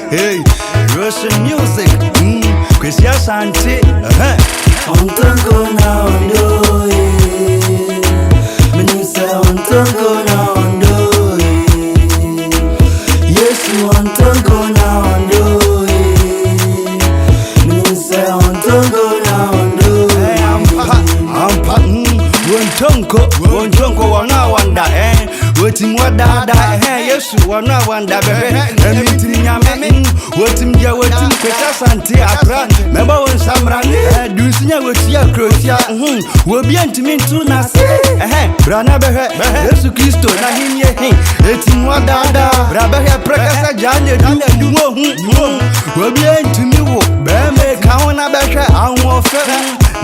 Hey, Russian music, Christian Santi, On tango na ondo, meni say on tango na ondo, Yesu on tango na ondo, meni say on tango na ondo. Ampa, Wontonko, wana wanda, Wetim wadada, Yesu wana wanda, Emitim nyame, Wetim ya wetim Christian Santi akra, Meba won samrani, Dusinya wetia krotia, Wobien timin tu nasi, Brana behe, Yesu Kristo na himye, Etim wadada, Brabehe prekasa jane dumo, Wobien timiwo, Beme kawana behe, Anwo fe,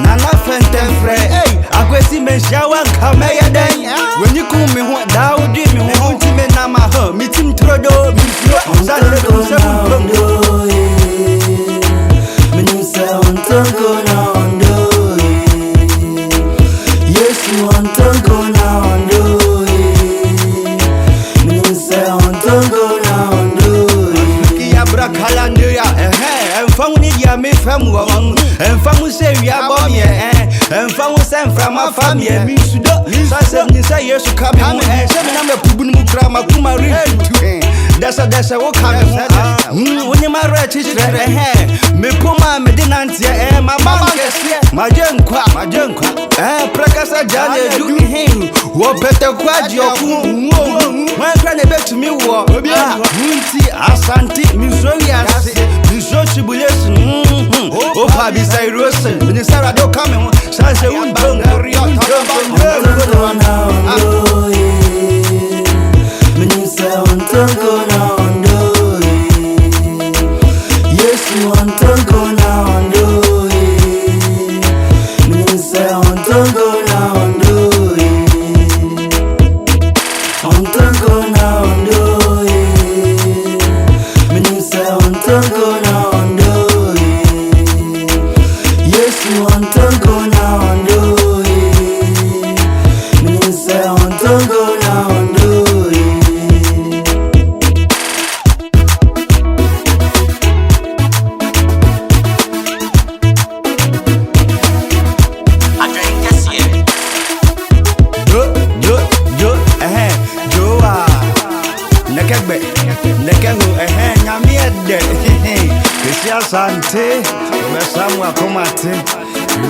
Nana fenten fre, Akwesi meshawa kameye den, When you come me ho, Daudi me ho, Time na maho, Mitim trodo, Misro, Sanre na ondo, meni say on tango na ondo, Yesu on tango na ondo, meni say on tango na ondo. Ya brakalandia, Enfamu ni ya me famu wa Enfamu se ya bomye, Enfamu se mframa famye, Misudo, Sasa nisa Yesu kame mu, Semi na me pubuni mukrama kumari, Desa wokame mu, Unye marwe chichire, Me puma me dinantia, Mabama kesiye, Majenkwa, Prakasa jane du himu, Wopete kwa jioku, Mwankra ne betu mi wo, Munti asanti, Misori ase, Miso chibuyesu, Opa bisai rosen, Minisara do kame mu, Sanse untongo, Tango na ondo, meni say on tango na ondo, Yesu on tango na ondo, meni say on tango na ondo, on tango na ondo, meni say on tango na ondo, Yesu on tango na ondo, meni say on tango na ondo. Joa, Nekebe, Nekehu, Nyamiede, Christian Santi, Samuel Komate,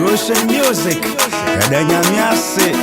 Russian music, Nyamiase,